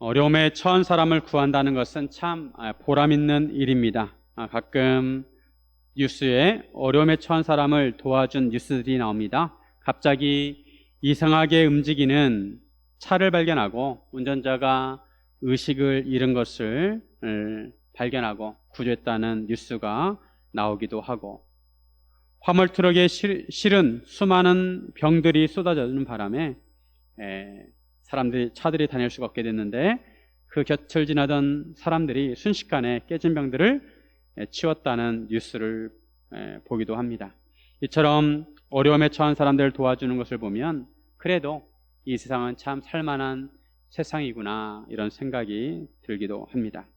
어려움에 처한 사람을 구한다는 것은 참 보람 있는 일입니다. 가끔 뉴스에 어려움에 처한 사람을 도와준 뉴스들이 나옵니다. 갑자기 이상하게 움직이는 차를 발견하고 운전자가 의식을 잃은 것을 발견하고 구조했다는 뉴스가 나오기도 하고, 화물트럭에 실은 수많은 병들이 쏟아지는 바람에 차들이 다닐 수가 없게 됐는데, 그 곁을 지나던 사람들이 순식간에 깨진 병들을 치웠다는 뉴스를 보기도 합니다. 이처럼 어려움에 처한 사람들을 도와주는 것을 보면 그래도 이 세상은 참 살만한 세상이구나, 이런 생각이 들기도 합니다.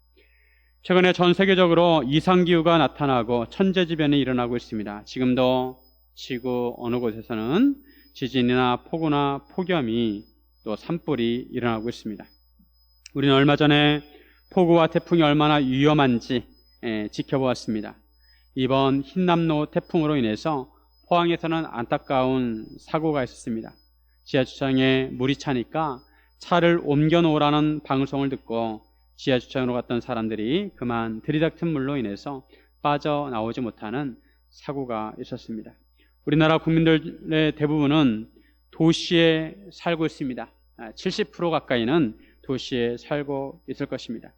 최근에 전 세계적으로 이상기후가 나타나고 천재지변이 일어나고 있습니다. 지금도 지구 어느 곳에서는 지진이나 폭우나 폭염이 또 산불이 일어나고 있습니다. 우리는 얼마 전에 폭우와 태풍이 얼마나 위험한지 지켜보았습니다. 이번 흰남노 태풍으로 인해서 포항에서는 안타까운 사고가 있었습니다. 지하주차장에 물이 차니까 차를 옮겨 놓으라는 방송을 듣고 지하주차장으로 갔던 사람들이 그만 들이닥친 물로 인해서 빠져나오지 못하는 사고가 있었습니다. 우리나라 국민들의 대부분은 도시에 살고 있습니다. 70% 가까이는 도시에 살고 있을 것입니다.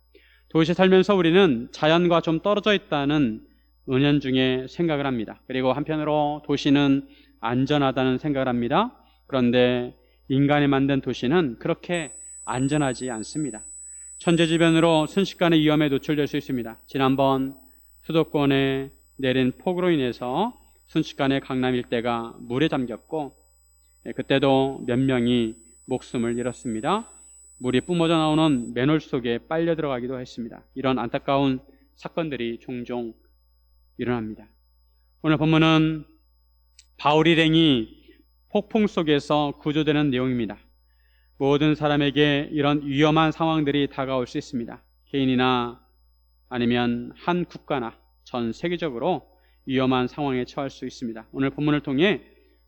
도시에 살면서 우리는 자연과 좀 떨어져 있다는 은연중에 생각을 합니다. 그리고 한편으로 도시는 안전하다는 생각을 합니다. 그런데 인간이 만든 도시는 그렇게 안전하지 않습니다. 천재지변으로 순식간에 위험에 노출될 수 있습니다. 지난번 수도권에 내린 폭우로 인해서 순식간에 강남 일대가 물에 잠겼고, 그때도 몇 명이 목숨을 잃었습니다. 물이 뿜어져 나오는 맨홀 속에 빨려 들어가기도 했습니다. 이런 안타까운 사건들이 종종 일어납니다. 오늘 본문은 바울 일행이 폭풍 속에서 구조되는 내용입니다. 모든 사람에게 이런 위험한 상황들이 다가올 수 있습니다. 개인이나 아니면 한 국가나 전 세계적으로 위험한 상황에 처할 수 있습니다. 오늘 본문을 통해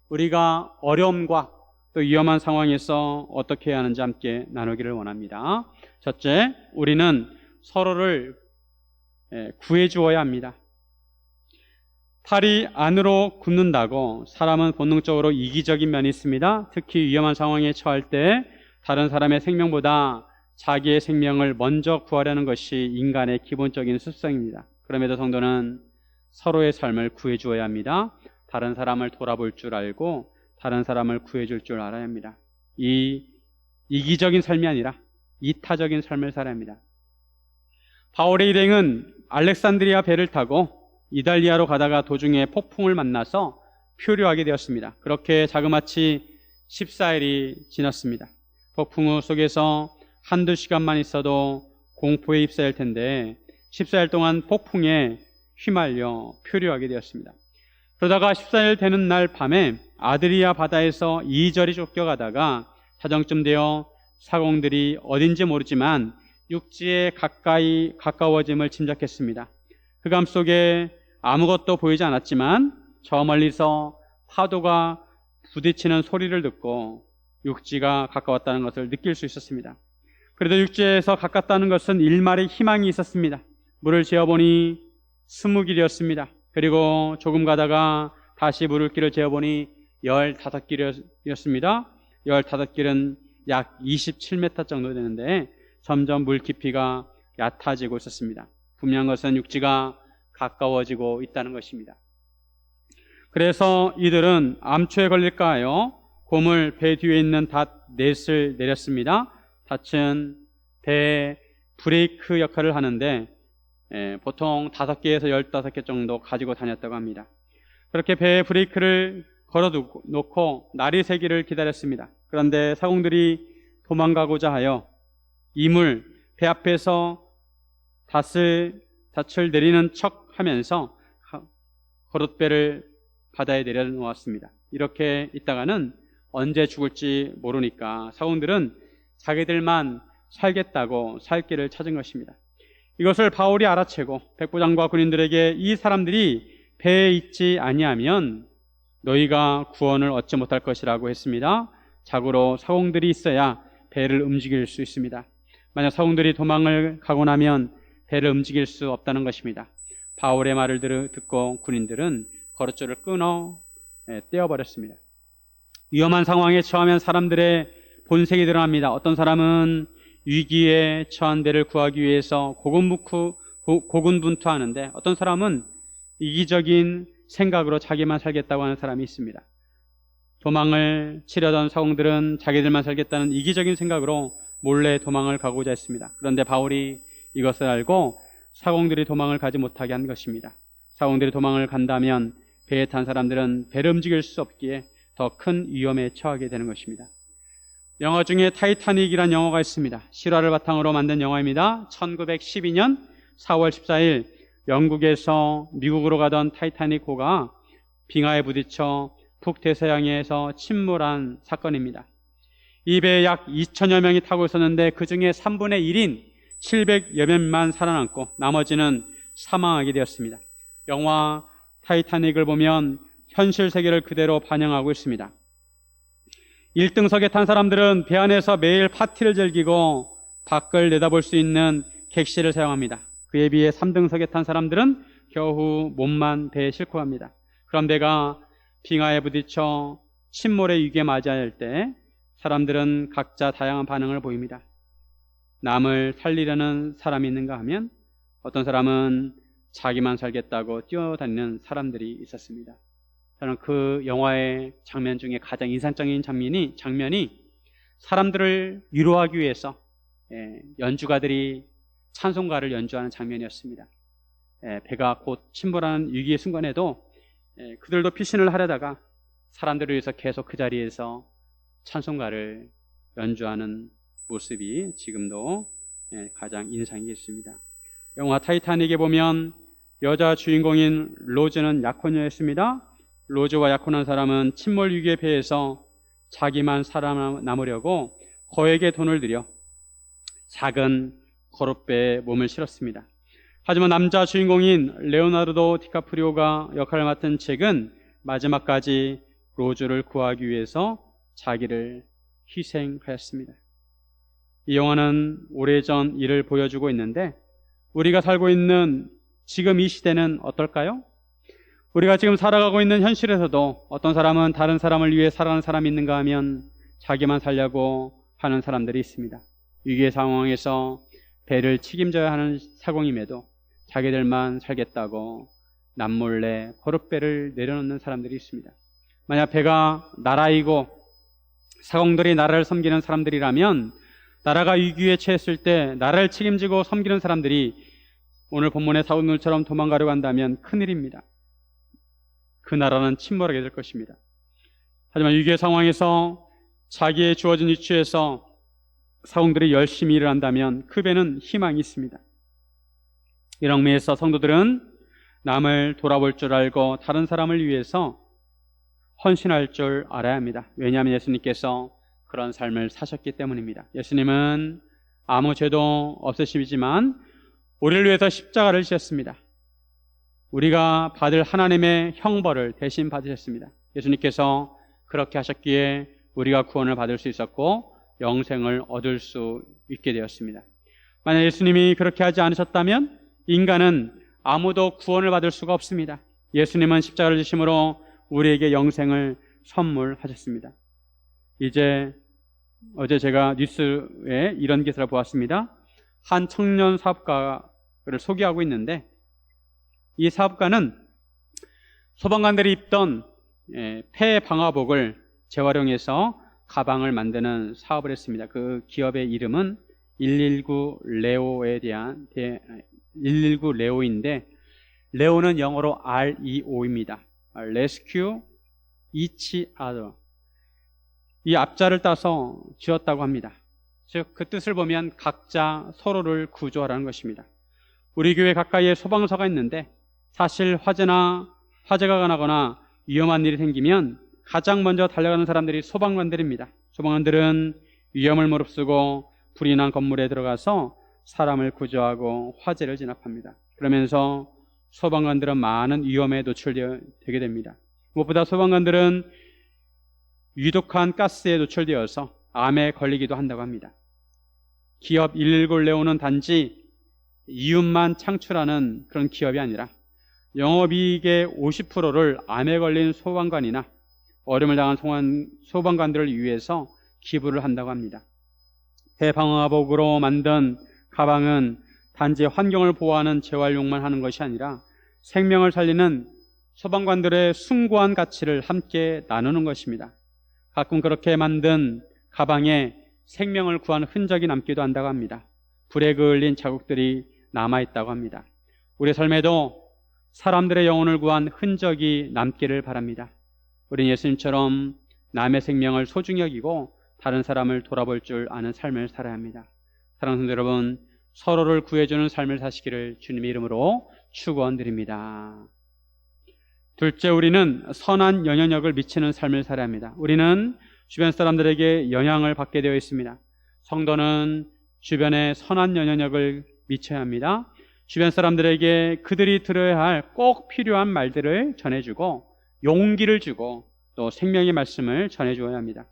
우리가 어려움과 또 위험한 상황에서 어떻게 해야 하는지 함께 나누기를 원합니다. 첫째, 우리는 서로를 구해 주어야 합니다. 팔이 안으로 굽는다고 사람은 본능적으로 이기적인 면이 있습니다. 특히 위험한 상황에 처할 때 다른 사람의 생명보다 자기의 생명을 먼저 구하려는 것이 인간의 기본적인 습성입니다. 그럼에도 성도는 서로의 삶을 구해 주어야 합니다. 다른 사람을 돌아볼 줄 알고 다른 사람을 구해 줄 줄 알아야 합니다. 이 이기적인 삶이 아니라 이타적인 삶을 살아야 합니다. 바울의 일행은 알렉산드리아 배를 타고 이달리아로 가다가 도중에 폭풍을 만나서 표류하게 되었습니다. 그렇게 자그마치 14일이 지났습니다. 폭풍우 속에서 한두 시간만 있어도 공포에 휩싸일 텐데 14일 동안 폭풍에 휘말려 표류하게 되었습니다. 그러다가 14일 되는 날 밤에 아드리아 바다에서 이리저리 쫓겨가다가 자정쯤 되어 사공들이 어딘지 모르지만 육지에 가까워짐을 짐작했습니다. 흑암 속에 아무것도 보이지 않았지만 저 멀리서 파도가 부딪히는 소리를 듣고 육지가 가까웠다는 것을 느낄 수 있었습니다. 그래도 육지에서 가깝다는 것은 일말의 희망이 있었습니다. 물을 재어보니 20길이었습니다. 그리고 조금 가다가 다시 물길을 재어보니 15길이었습니다. 15길은 약 27m 정도 되는데 점점 물 깊이가 얕아지고 있었습니다. 분명한 것은 육지가 가까워지고 있다는 것입니다. 그래서 이들은 암초에 걸릴까 하여 고물 배 뒤에 있는 닷 넷을 내렸습니다. 닷은 배의 브레이크 역할을 하는데 보통 5개에서 15개 정도 가지고 다녔다고 합니다. 그렇게 배의 브레이크를 걸어놓고 날이 새기를 기다렸습니다. 그런데 사공들이 도망가고자 하여 이물 배 앞에서 닷을 내리는 척 하면서 거룻배를 바다에 내려놓았습니다. 이렇게 있다가는 언제 죽을지 모르니까 사공들은 자기들만 살겠다고 살 길을 찾은 것입니다. 이것을 바울이 알아채고 백부장과 군인들에게 이 사람들이 배에 있지 아니하면 너희가 구원을 얻지 못할 것이라고 했습니다. 자고로 사공들이 있어야 배를 움직일 수 있습니다. 만약 사공들이 도망을 가고 나면 배를 움직일 수 없다는 것입니다. 바울의 말을 듣고 군인들은 거랫줄을 끊어 떼어버렸습니다. 위험한 상황에 처하면 사람들의 본색이 드러납니다. 어떤 사람은 위기에 처한 배를 구하기 위해서 고군분투하는데, 어떤 사람은 이기적인 생각으로 자기만 살겠다고 하는 사람이 있습니다. 도망을 치려던 사공들은 자기들만 살겠다는 이기적인 생각으로 몰래 도망을 가고자 했습니다. 그런데 바울이 이것을 알고 사공들이 도망을 가지 못하게 한 것입니다. 사공들이 도망을 간다면 배에 탄 사람들은 배를 움직일 수 없기에 더 큰 위험에 처하게 되는 것입니다. 영화 중에 타이타닉이라는 영화가 있습니다. 실화를 바탕으로 만든 영화입니다. 1912년 4월 14일 영국에서 미국으로 가던 타이타닉호가 빙하에 부딪혀 북대서양에서 침몰한 사건입니다. 이 배에 약 2천여 명이 타고 있었는데 그 중에 3분의 1인 700여 명만 살아남고 나머지는 사망하게 되었습니다. 영화 타이타닉을 보면 현실 세계를 그대로 반영하고 있습니다. 1등석에 탄 사람들은 배 안에서 매일 파티를 즐기고 밖을 내다볼 수 있는 객실을 사용합니다. 그에 비해 3등석에 탄 사람들은 겨우 몸만 배에 싣고 갑니다. 그런 배가 빙하에 부딪혀 침몰의 위기에 맞이할 할 때 사람들은 각자 다양한 반응을 보입니다. 남을 살리려는 사람이 있는가 하면 어떤 사람은 자기만 살겠다고 뛰어다니는 사람들이 있었습니다. 저는 그 영화의 장면 중에 가장 인상적인 장면이 사람들을 위로하기 위해서 연주가들이 찬송가를 연주하는 장면이었습니다. 배가 곧 침몰하는 위기의 순간에도 그들도 피신을 하려다가 사람들을 위해서 계속 그 자리에서 찬송가를 연주하는 모습이 지금도 가장 인상이 깊습니다. 영화 타이타닉에 보면 여자 주인공인 로즈는 약혼녀였습니다. 로즈와 약혼한 사람은 침몰 위기의 배에서 자기만 살아남으려고 거액의 돈을 들여 작은 거룻배에 몸을 실었습니다. 하지만 남자 주인공인 레오나르도 디카프리오가 역할을 맡은 잭은 마지막까지 로즈를 구하기 위해서 자기를 희생하였습니다. 이 영화는 오래전 일을 보여주고 있는데 우리가 살고 있는 지금 이 시대는 어떨까요? 우리가 지금 살아가고 있는 현실에서도 어떤 사람은 다른 사람을 위해 살아가는 사람이 있는가 하면 자기만 살려고 하는 사람들이 있습니다. 위기의 상황에서 배를 책임져야 하는 사공임에도 자기들만 살겠다고 남몰래 거룻배를 내려놓는 사람들이 있습니다. 만약 배가 나라이고 사공들이 나라를 섬기는 사람들이라면 나라가 위기에 처했을 때 나라를 책임지고 섬기는 사람들이 오늘 본문의 사공들처럼 도망가려고 한다면 큰일입니다. 그 나라는 침몰하게 될 것입니다. 하지만 위기의 상황에서 자기의 주어진 위치에서 사공들이 열심히 일을 한다면 그 배는 희망이 있습니다. 이런 의미에서 성도들은 남을 돌아볼 줄 알고 다른 사람을 위해서 헌신할 줄 알아야 합니다. 왜냐하면 예수님께서 그런 삶을 사셨기 때문입니다. 예수님은 아무 죄도 없으시지만 우리를 위해서 십자가를 지셨습니다. 우리가 받을 하나님의 형벌을 대신 받으셨습니다. 예수님께서 그렇게 하셨기에 우리가 구원을 받을 수 있었고 영생을 얻을 수 있게 되었습니다. 만약 예수님이 그렇게 하지 않으셨다면 인간은 아무도 구원을 받을 수가 없습니다. 예수님은 십자가를 지심으로 우리에게 영생을 선물하셨습니다. 어제 제가 뉴스에 이런 기사를 보았습니다. 한 청년 사업가를 소개하고 있는데 이 사업가는 소방관들이 입던 폐 방화복을 재활용해서 가방을 만드는 사업을 했습니다. 그 기업의 이름은 119 레오인데 레오는 영어로 REO입니다. Rescue Each Other. 이 앞자를 따서 지었다고 합니다. 즉 그 뜻을 보면 각자 서로를 구조하라는 것입니다. 우리 교회 가까이에 소방서가 있는데 사실 화재가 나거나 위험한 일이 생기면 가장 먼저 달려가는 사람들이 소방관들입니다. 소방관들은 위험을 무릅쓰고 불이 난 건물에 들어가서 사람을 구조하고 화재를 진압합니다. 그러면서 소방관들은 많은 위험에 노출되게 됩니다. 무엇보다 소방관들은 위독한 가스에 노출되어서 암에 걸리기도 한다고 합니다. 기업 일굴 내오는 단지 이윤만 창출하는 그런 기업이 아니라 영업이익의 50%를 암에 걸린 소방관이나 어려움을 당한 소방관들을 위해서 기부를 한다고 합니다. 대방화복으로 만든 가방은 단지 환경을 보호하는 재활용만 하는 것이 아니라 생명을 살리는 소방관들의 숭고한 가치를 함께 나누는 것입니다. 가끔 그렇게 만든 가방에 생명을 구한 흔적이 남기도 한다고 합니다. 불에 그을린 자국들이 남아있다고 합니다. 우리 삶에도 사람들의 영혼을 구한 흔적이 남기를 바랍니다. 우리는 예수님처럼 남의 생명을 소중히 여기고 다른 사람을 돌아볼 줄 아는 삶을 살아야 합니다. 사랑하는 성도 여러분, 서로를 구해주는 삶을 사시기를 주님의 이름으로 축원드립니다. 둘째, 우리는 선한 영향력을 미치는 삶을 살아야 합니다. 우리는 주변 사람들에게 영향을 받게 되어 있습니다. 성도는 주변에 선한 영향력을 미쳐야 합니다. 주변 사람들에게 그들이 들어야 할 꼭 필요한 말들을 전해주고 용기를 주고 또 생명의 말씀을 전해주어야 합니다.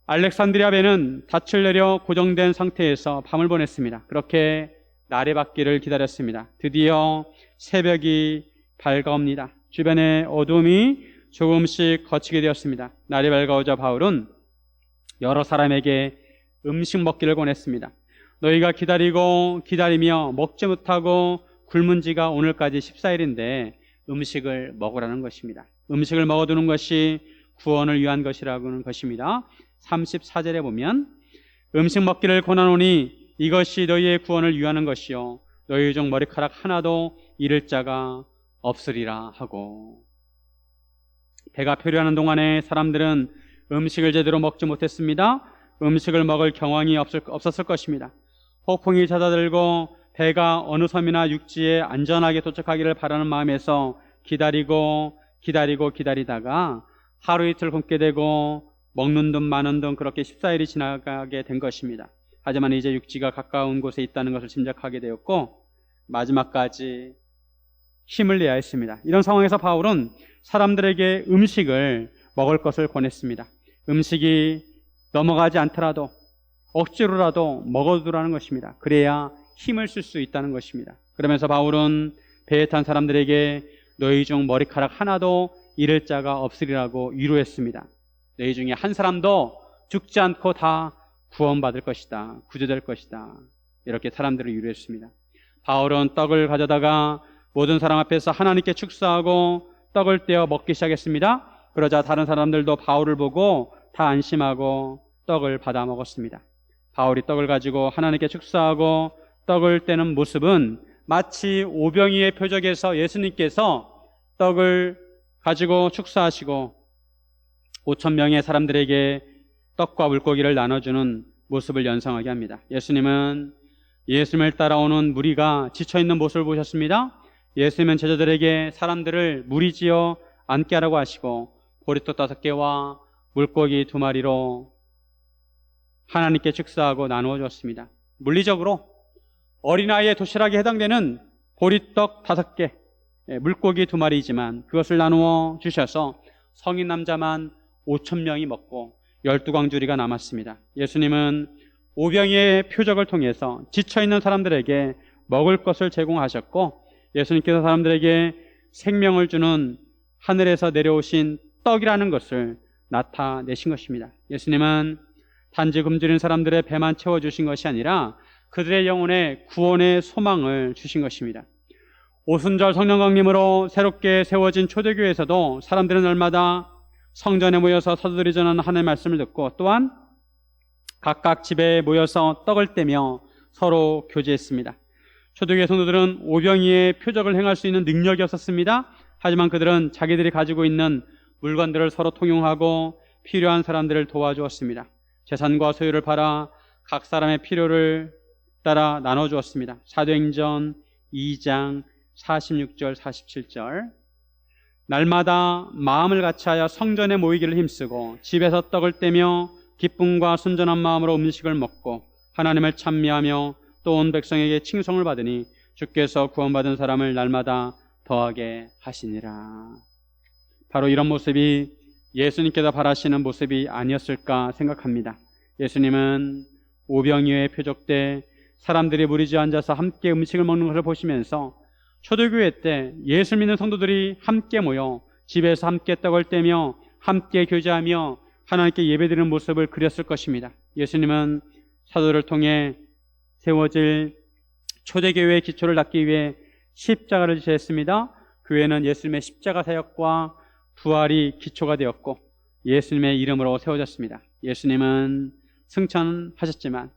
알렉산드리아 배는 닻을 내려 고정된 상태에서 밤을 보냈습니다. 그렇게 날이 밝기를 기다렸습니다. 드디어 새벽이 밝아옵니다. 주변의 어둠이 조금씩 거치게 되었습니다. 날이 밝아오자 바울은 여러 사람에게 음식 먹기를 권했습니다. 너희가 기다리며 먹지 못하고 굶은 지가 오늘까지 14일인데 음식을 먹으라는 것입니다. 음식을 먹어두는 것이 구원을 위한 것이라는 것입니다. 34절에 보면 음식 먹기를 권하노니 이것이 너희의 구원을 위하는 것이요 너희 중 머리카락 하나도 잃을 자가 없으리라 하고, 배가 표류하는 동안에 사람들은 음식을 제대로 먹지 못했습니다. 음식을 먹을 경황이 없었을 것입니다. 폭풍이 잦아들고 배가 어느 섬이나 육지에 안전하게 도착하기를 바라는 마음에서 기다리다가 하루 이틀 굶게 되고 먹는 둥 마는 둥 그렇게 14일이 지나가게 된 것입니다. 하지만 이제 육지가 가까운 곳에 있다는 것을 짐작하게 되었고 마지막까지 힘을 내야 했습니다. 이런 상황에서 바울은 사람들에게 음식을 먹을 것을 권했습니다. 음식이 넘어가지 않더라도 억지로라도 먹어두라는 것입니다. 그래야 힘을 쓸 수 있다는 것입니다. 그러면서 바울은 배에 탄 사람들에게 너희 중 머리카락 하나도 잃을 자가 없으리라고 위로했습니다. 너희 중에 한 사람도 죽지 않고 다 구원받을 것이다, 구조될 것이다, 이렇게 사람들을 위로했습니다. 바울은 떡을 가져다가 모든 사람 앞에서 하나님께 축사하고 떡을 떼어 먹기 시작했습니다. 그러자 다른 사람들도 바울을 보고 다 안심하고 떡을 받아 먹었습니다. 바울이 떡을 가지고 하나님께 축사하고 떡을 떼는 모습은 마치 오병이의 표적에서 예수님께서 떡을 가지고 축사하시고 5,000명의 사람들에게 떡과 물고기를 나눠주는 모습을 연상하게 합니다. 예수님은 예수님을 따라오는 무리가 지쳐있는 모습을 보셨습니다. 예수님은 제자들에게 사람들을 무리지어 앉게 하라고 하시고 보리떡 5개와 물고기 2마리로 하나님께 축사하고 나누어 주었습니다. 물리적으로 어린아이의 도시락에 해당되는 보리떡 5개, 물고기 2마리이지만 그것을 나누어 주셔서 성인 남자만 5,000명이 먹고 12광주리가 남았습니다. 예수님은 오병이의 표적을 통해서 지쳐있는 사람들에게 먹을 것을 제공하셨고 예수님께서 사람들에게 생명을 주는 하늘에서 내려오신 떡이라는 것을 나타내신 것입니다. 예수님은 단지 굶주린 사람들의 배만 채워주신 것이 아니라 그들의 영혼에 구원의 소망을 주신 것입니다. 오순절 성령 강림으로 새롭게 세워진 초대교회에서도 사람들은 날마다 성전에 모여서 사도들이 전하는 하나님의 말씀을 듣고 또한 각각 집에 모여서 떡을 떼며 서로 교제했습니다. 초대교회 성도들은 오병이의 표적을 행할 수 있는 능력이 없었습니다. 하지만 그들은 자기들이 가지고 있는 물건들을 서로 통용하고 필요한 사람들을 도와주었습니다. 재산과 소유를 팔아 각 사람의 필요를 따라 나눠주었습니다. 사도행전 2장 46절 47절. 날마다 마음을 같이하여 성전에 모이기를 힘쓰고 집에서 떡을 떼며 기쁨과 순전한 마음으로 음식을 먹고 하나님을 찬미하며 또 온 백성에게 칭송을 받으니 주께서 구원받은 사람을 날마다 더하게 하시니라. 바로 이런 모습이 예수님께서 바라시는 모습이 아니었을까 생각합니다. 예수님은 오병이어의 표적 때 사람들이 무리지어 앉아서 함께 음식을 먹는 것을 보시면서 초대교회 때 예수 믿는 성도들이 함께 모여 집에서 함께 떡을 떼며 함께 교제하며 하나님께 예배드리는 모습을 그렸을 것입니다. 예수님은 사도를 통해 세워질 초대교회의 기초를 닦기 위해 십자가를 지셨습니다. 교회는 예수님의 십자가 사역과 부활이 기초가 되었고 예수님의 이름으로 세워졌습니다. 예수님은 승천하셨지만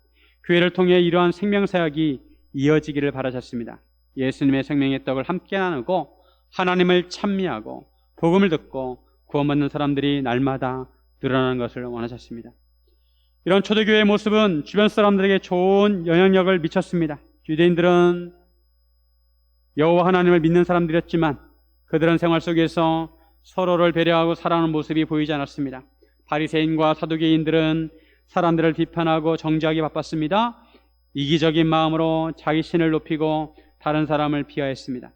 교회를 통해 이러한 생명사역이 이어지기를 바라셨습니다. 예수님의 생명의 떡을 함께 나누고 하나님을 찬미하고 복음을 듣고 구원받는 사람들이 날마다 늘어나는 것을 원하셨습니다. 이런 초대교회의 모습은 주변 사람들에게 좋은 영향력을 미쳤습니다. 유대인들은 여호와 하나님을 믿는 사람들이었지만 그들은 생활 속에서 서로를 배려하고 사랑하는 모습이 보이지 않았습니다. 바리새인과 사두개인들은 사람들을 비판하고 정죄하기 바빴습니다. 이기적인 마음으로 자기 신을 높이고 다른 사람을 비하했습니다.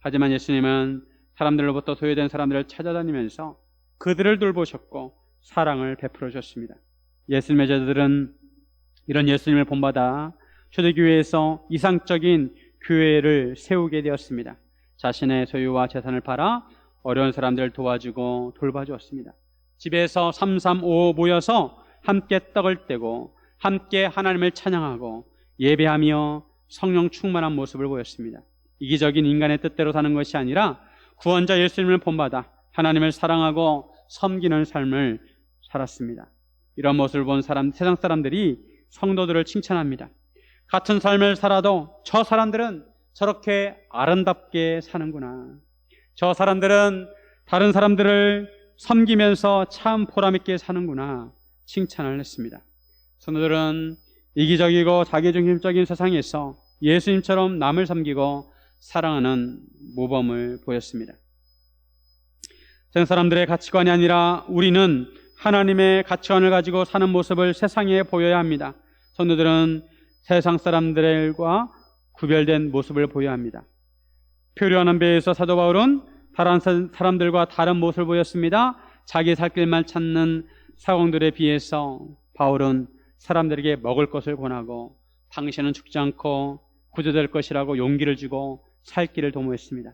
하지만 예수님은 사람들로부터 소외된 사람들을 찾아다니면서 그들을 돌보셨고 사랑을 베풀어 주셨습니다. 예수님의 제자들은 이런 예수님을 본받아 초대교회에서 이상적인 교회를 세우게 되었습니다. 자신의 소유와 재산을 팔아 어려운 사람들을 도와주고 돌봐주었습니다. 집에서 335 모여서 함께 떡을 떼고 함께 하나님을 찬양하고 예배하며 성령 충만한 모습을 보였습니다. 이기적인 인간의 뜻대로 사는 것이 아니라 구원자 예수님을 본받아 하나님을 사랑하고 섬기는 삶을 살았습니다. 이런 모습을 본 세상 사람들이 성도들을 칭찬합니다. 같은 삶을 살아도 저 사람들은 저렇게 아름답게 사는구나. 저 사람들은 다른 사람들을 섬기면서 참 보람있게 사는구나. 칭찬을 했습니다. 성도들은 이기적이고 자기중심적인 세상에서 예수님처럼 남을 섬기고 사랑하는 모범을 보였습니다. 세상 사람들의 가치관이 아니라 우리는 하나님의 가치관을 가지고 사는 모습을 세상에 보여야 합니다. 성도들은 세상 사람들과 구별된 모습을 보여야 합니다. 표류하는 배에서 사도 바울은 다른 사람들과 다른 모습을 보였습니다. 자기 살 길만 찾는 사공들에 비해서 바울은 사람들에게 먹을 것을 권하고 당신은 죽지 않고 구조될 것이라고 용기를 주고 살 길을 도모했습니다.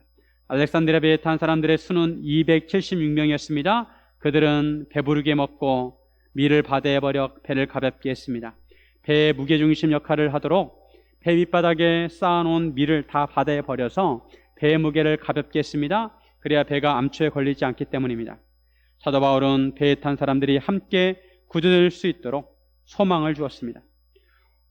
알렉산드리아 배에 탄 사람들의 수는 276명이었습니다. 그들은 배부르게 먹고 밀을 바다에 버려 배를 가볍게 했습니다. 배의 무게중심 역할을 하도록 배 윗바닥에 쌓아놓은 밀을 다 바다에 버려서 배의 무게를 가볍게 했습니다. 그래야 배가 암초에 걸리지 않기 때문입니다. 사도 바울은 배에 탄 사람들이 함께 구조될 수 있도록 소망을 주었습니다.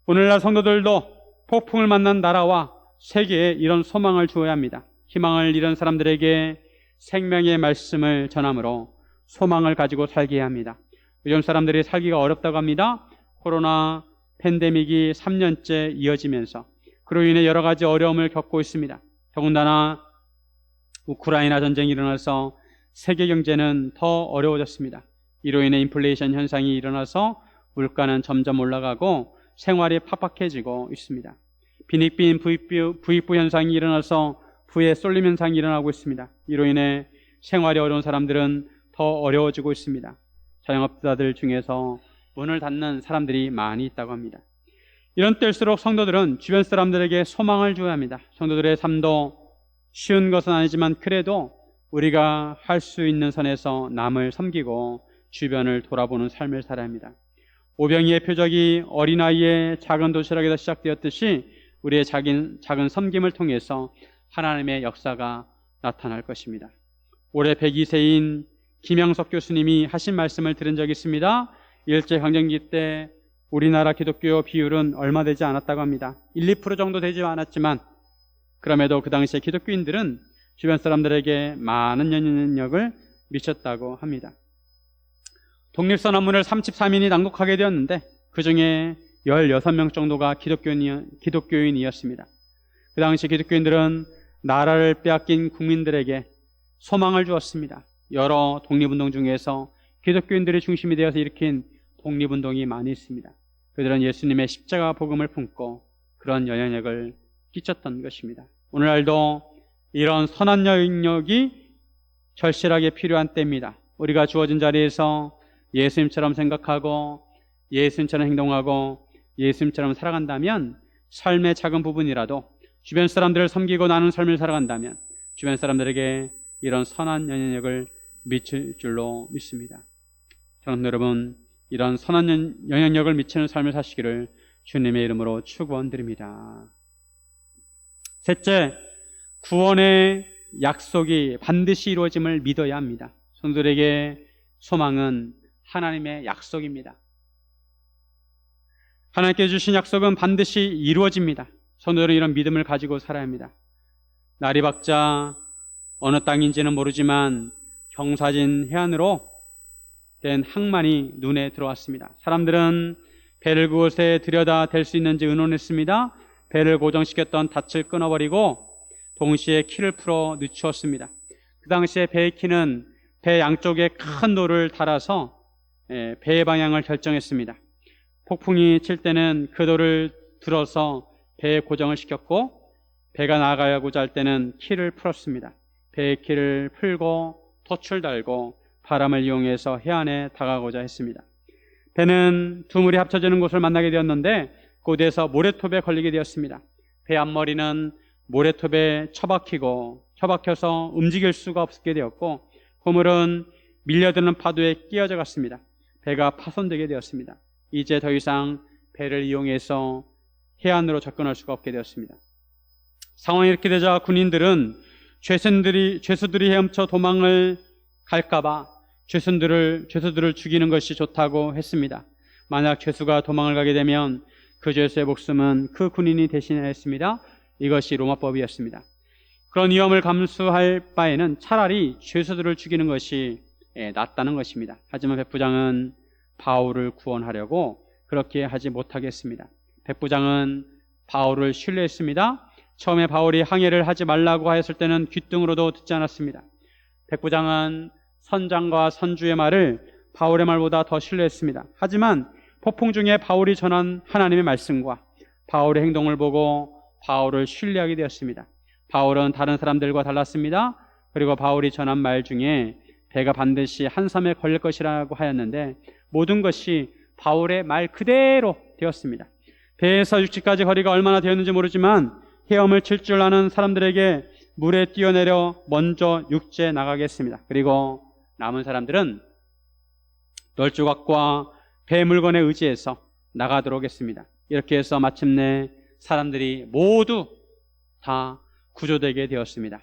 오늘날 성도들도 폭풍을 만난 나라와 세계에 이런 소망을 주어야 합니다. 희망을 잃은 사람들에게 생명의 말씀을 전함으로 소망을 가지고 살게 해야 합니다. 요즘 사람들이 살기가 어렵다고 합니다. 코로나 팬데믹이 3년째 이어지면서 그로 인해 여러 가지 어려움을 겪고 있습니다. 더군다나 우크라이나 전쟁이 일어나서 세계 경제는 더 어려워졌습니다. 이로 인해 인플레이션 현상이 일어나서 물가는 점점 올라가고 생활이 팍팍해지고 있습니다. 빈익빈 부익부 현상이 일어나서 부의 쏠림 현상이 일어나고 있습니다. 이로 인해 생활이 어려운 사람들은 더 어려워지고 있습니다. 자영업자들 중에서 문을 닫는 사람들이 많이 있다고 합니다. 이런 때일수록 성도들은 주변 사람들에게 소망을 줘야 합니다. 성도들의 삶도 쉬운 것은 아니지만 그래도 우리가 할 수 있는 선에서 남을 섬기고 주변을 돌아보는 삶을 살아야 합니다. 오병이의 표적이 어린아이의 작은 도시락에서 시작되었듯이 우리의 작은 섬김을 통해서 하나님의 역사가 나타날 것입니다. 올해 102세인 김영석 교수님이 하신 말씀을 들은 적이 있습니다. 일제강점기 때 우리나라 기독교 비율은 얼마 되지 않았다고 합니다. 1, 2% 정도 되지 않았지만 그럼에도 그 당시에 기독교인들은 주변 사람들에게 많은 영향력을 미쳤다고 합니다. 독립선언문을 33인이 낭독하게 되었는데 그 중에 16명 정도가 기독교인이었습니다. 그 당시 기독교인들은 나라를 빼앗긴 국민들에게 소망을 주었습니다. 여러 독립운동 중에서 기독교인들이 중심이 되어서 일으킨 독립운동이 많이 있습니다. 그들은 예수님의 십자가 복음을 품고 그런 영향력을 끼쳤던 것입니다. 오늘날도 이런 선한 영향력이 절실하게 필요한 때입니다. 우리가 주어진 자리에서 예수님처럼 생각하고 예수님처럼 행동하고 예수님처럼 살아간다면, 삶의 작은 부분이라도 주변 사람들을 섬기고 나눈 삶을 살아간다면 주변 사람들에게 이런 선한 영향력을 미칠 줄로 믿습니다. 저는 여러분, 이런 선한 영향력을 미치는 삶을 사시기를 주님의 이름으로 축원드립니다. 셋째, 구원의 약속이 반드시 이루어짐을 믿어야 합니다. 성도들에게 소망은 하나님의 약속입니다. 하나님께 주신 약속은 반드시 이루어집니다. 성도들은 이런 믿음을 가지고 살아야 합니다. 날이 밝자 어느 땅인지는 모르지만 경사진 해안으로 된 항만이 눈에 들어왔습니다. 사람들은 배를 그곳에 들여다 댈 수 있는지 의논했습니다. 배를 고정시켰던 닻을 끊어버리고 동시에 키를 풀어 늦추었습니다. 그 당시에 배의 키는 배 양쪽에 큰 돌을 달아서 배의 방향을 결정했습니다. 폭풍이 칠 때는 그 돌을 들어서 배에 고정을 시켰고, 배가 나가고자 할 때는 키를 풀었습니다. 배의 키를 풀고 돛을 달고 바람을 이용해서 해안에 다가가고자 했습니다. 배는 두 물이 합쳐지는 곳을 만나게 되었는데 그곳에서 모래톱에 걸리게 되었습니다. 배 앞머리는 모래톱에 처박혀서 움직일 수가 없게 되었고, 그물은 밀려드는 파도에 끼어져 갔습니다. 배가 파손되게 되었습니다. 이제 더 이상 배를 이용해서 해안으로 접근할 수가 없게 되었습니다. 상황이 이렇게 되자 군인들은 죄수들이 헤엄쳐 도망을 갈까봐 죄수들을 죽이는 것이 좋다고 했습니다. 만약 죄수가 도망을 가게 되면 그 죄수의 목숨은 그 군인이 대신해야 했습니다. 이것이 로마법이었습니다. 그런 위험을 감수할 바에는 차라리 죄수들을 죽이는 것이 낫다는 것입니다. 하지만 백부장은 바울을 구원하려고 그렇게 하지 못하겠습니다. 백부장은 바울을 신뢰했습니다. 처음에 바울이 항해를 하지 말라고 하였을 때는 귓등으로도 듣지 않았습니다. 백부장은 선장과 선주의 말을 바울의 말보다 더 신뢰했습니다. 하지만 폭풍 중에 바울이 전한 하나님의 말씀과 바울의 행동을 보고 바울을 신뢰하게 되었습니다. 바울은 다른 사람들과 달랐습니다. 그리고 바울이 전한 말 중에 배가 반드시 한 섬에 걸릴 것이라고 하였는데 모든 것이 바울의 말 그대로 되었습니다. 배에서 육지까지 거리가 얼마나 되었는지 모르지만 헤엄을 칠 줄 아는 사람들에게 물에 뛰어내려 먼저 육지에 나가겠습니다. 그리고 남은 사람들은 널조각과 배 물건에 의지해서 나가도록 했습니다. 이렇게 해서 마침내 사람들이 모두 다 구조되게 되었습니다.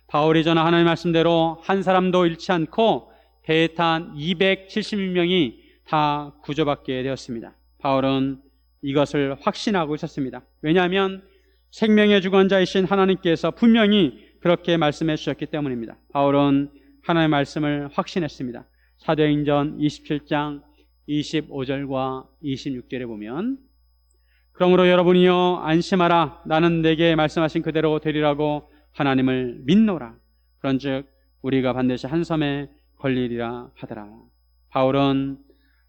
바울이 전한 하나님의 말씀대로 한 사람도 잃지 않고 배에 탄 270명이 다 구조받게 되었습니다. 바울은 이것을 확신하고 있었습니다. 왜냐하면 생명의 주관자이신 하나님께서 분명히 그렇게 말씀해 주셨기 때문입니다. 바울은 하나님의 말씀을 확신했습니다. 사도행전 27장 25절과 26절에 보면 그러므로 여러분이여 안심하라. 나는 내게 말씀하신 그대로 되리라고 하나님을 믿노라. 그런즉 우리가 반드시 한 섬에 걸리리라 하더라. 바울은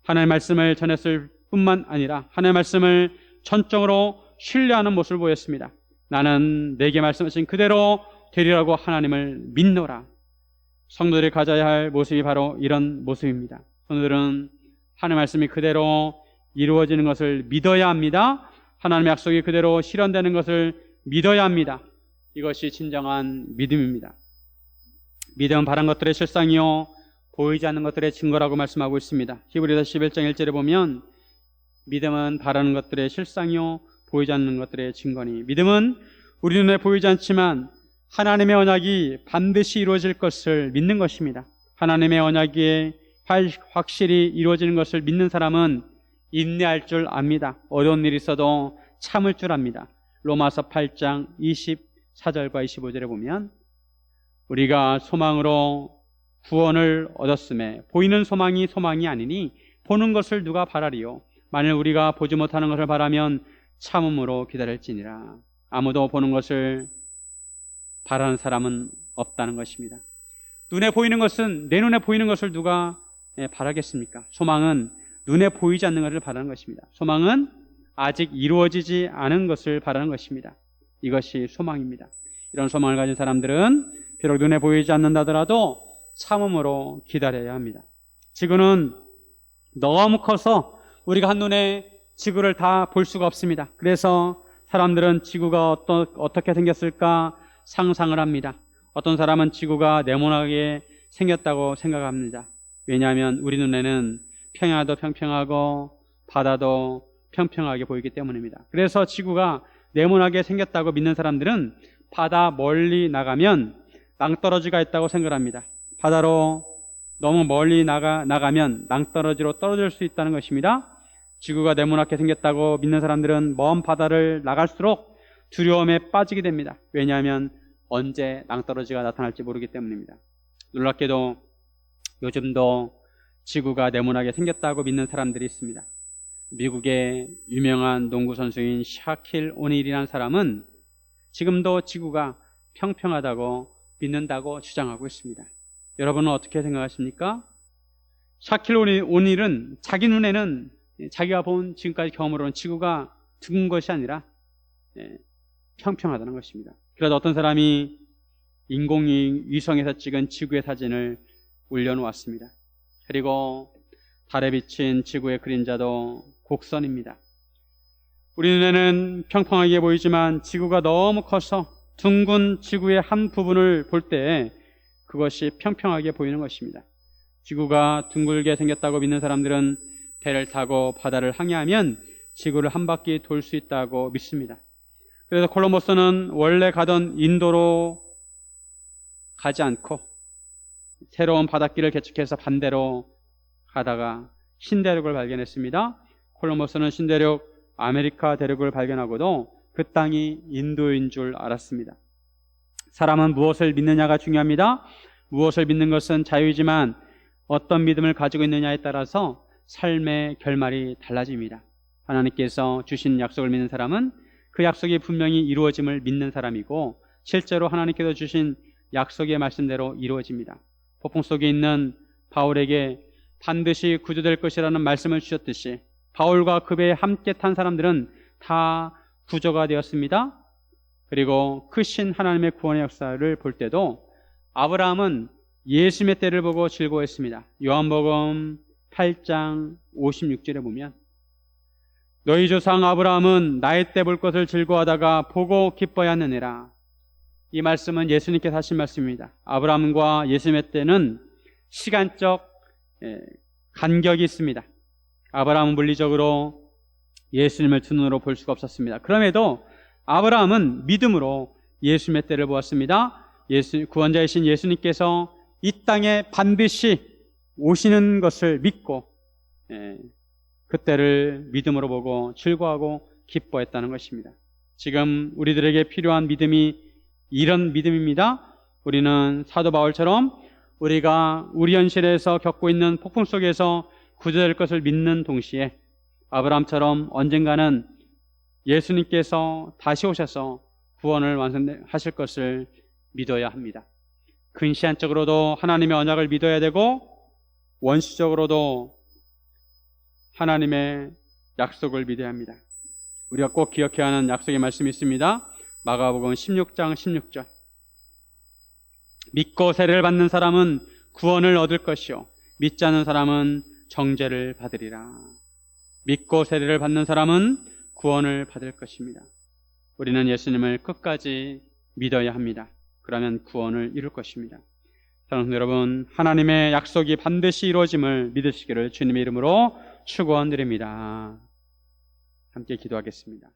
하나님의 말씀을 전했을 뿐만 아니라 하나님의 말씀을 전적으로 신뢰하는 모습을 보였습니다. 나는 내게 말씀하신 그대로 되리라고 하나님을 믿노라. 성도들이 가져야 할 모습이 바로 이런 모습입니다. 성도들은 하나님의 말씀이 그대로 이루어지는 것을 믿어야 합니다. 하나님의 약속이 그대로 실현되는 것을 믿어야 합니다. 이것이 진정한 믿음입니다. 믿음은 바란 것들의 실상이요 보이지 않는 것들의 증거라고 말씀하고 있습니다. 히브리서 11장 1절에 보면 믿음은 바라는 것들의 실상이요 보이지 않는 것들의 증거니, 믿음은 우리 눈에 보이지 않지만 하나님의 언약이 반드시 이루어질 것을 믿는 것입니다. 하나님의 언약이 확실히 이루어지는 것을 믿는 사람은 인내할 줄 압니다. 어려운 일이 있어도 참을 줄 압니다. 로마서 8장 24절과 25절에 보면 우리가 소망으로 구원을 얻었음에 보이는 소망이 소망이 아니니 보는 것을 누가 바라리요. 만일 우리가 보지 못하는 것을 바라면 참음으로 기다릴지니라. 아무도 보는 것을 바라는 사람은 없다는 것입니다. 눈에 보이는 것은, 내 눈에 보이는 것을 누가 바라겠습니까? 소망은 눈에 보이지 않는 것을 바라는 것입니다. 소망은 아직 이루어지지 않은 것을 바라는 것입니다. 이것이 소망입니다. 이런 소망을 가진 사람들은 비록 눈에 보이지 않는다더라도 참음으로 기다려야 합니다. 지구는 너무 커서 우리가 한눈에 지구를 다 볼 수가 없습니다. 그래서 사람들은 지구가 어떻게 생겼을까 상상을 합니다. 어떤 사람은 지구가 네모나게 생겼다고 생각합니다. 왜냐하면 우리 눈에는 평야도 평평하고 바다도 평평하게 보이기 때문입니다. 그래서 지구가 네모나게 생겼다고 믿는 사람들은 바다 멀리 나가면 낭떠러지가 있다고 생각합니다. 바다로 너무 멀리 나가면 낭떠러지로 떨어질 수 있다는 것입니다. 지구가 네모나게 생겼다고 믿는 사람들은 먼 바다를 나갈수록 두려움에 빠지게 됩니다. 왜냐하면 언제 낭떠러지가 나타날지 모르기 때문입니다. 놀랍게도 요즘도 지구가 네모나게 생겼다고 믿는 사람들이 있습니다. 미국의 유명한 농구 선수인 샤킬 오닐이라는 사람은 지금도 지구가 평평하다고 믿는다고 주장하고 있습니다. 여러분은 어떻게 생각하십니까? 샤킬 오닐은 자기 눈에는 자기가 본 지금까지 경험으로는 지구가 둥근 것이 아니라 평평하다는 것입니다. 그래서 어떤 사람이 인공위성에서 찍은 지구의 사진을 올려놓았습니다. 그리고 달에 비친 지구의 그림자도 곡선입니다. 우리 눈에는 평평하게 보이지만 지구가 너무 커서 둥근 지구의 한 부분을 볼 때 그것이 평평하게 보이는 것입니다. 지구가 둥글게 생겼다고 믿는 사람들은 배를 타고 바다를 항해하면 지구를 한 바퀴 돌 수 있다고 믿습니다. 그래서 콜럼버스는 원래 가던 인도로 가지 않고 새로운 바닷길을 개척해서 반대로 가다가 신대륙을 발견했습니다. 콜럼버스는 신대륙 아메리카 대륙을 발견하고도 그 땅이 인도인 줄 알았습니다. 사람은 무엇을 믿느냐가 중요합니다. 무엇을 믿는 것은 자유이지만 어떤 믿음을 가지고 있느냐에 따라서 삶의 결말이 달라집니다. 하나님께서 주신 약속을 믿는 사람은 그 약속이 분명히 이루어짐을 믿는 사람이고 실제로 하나님께서 주신 약속의 말씀대로 이루어집니다. 폭풍 속에 있는 바울에게 반드시 구조될 것이라는 말씀을 주셨듯이 바울과 그 배에 함께 탄 사람들은 다 구조가 되었습니다. 그리고 크신 하나님의 구원의 역사를 볼 때도 아브라함은 예수님의 때를 보고 즐거워했습니다. 요한복음 8장 56절에 보면 너희 조상 아브라함은 나의 때 볼 것을 즐거워하다가 보고 기뻐하였느니라. 이 말씀은 예수님께서 하신 말씀입니다. 아브라함과 예수님의 때는 시간적 간격이 있습니다. 아브라함은 물리적으로 예수님을 두 눈으로 볼 수가 없었습니다. 그럼에도 아브라함은 믿음으로 예수님의 때를 보았습니다. 구원자이신 예수님께서 이 땅에 반드시 오시는 것을 믿고 그 때를 믿음으로 보고 즐거워하고 기뻐했다는 것입니다. 지금 우리들에게 필요한 믿음이 이런 믿음입니다. 우리는 사도 바울처럼 우리가 우리 현실에서 겪고 있는 폭풍 속에서 구조될 것을 믿는 동시에 아브라함처럼 언젠가는 예수님께서 다시 오셔서 구원을 완성하실 것을 믿어야 합니다. 근시안적으로도 하나님의 언약을 믿어야 되고 원시적으로도 하나님의 약속을 믿어야 합니다. 우리가 꼭 기억해야 하는 약속의 말씀이 있습니다. 마가복음 16장 16절. 믿고 세례를 받는 사람은 구원을 얻을 것이요 믿지 않는 사람은 정죄를 받으리라. 믿고 세례를 받는 사람은 구원을 받을 것입니다. 우리는 예수님을 끝까지 믿어야 합니다. 그러면 구원을 이룰 것입니다. 사랑하는 여러분, 하나님의 약속이 반드시 이루어짐을 믿으시기를 주님의 이름으로 축원드립니다. 함께 기도하겠습니다.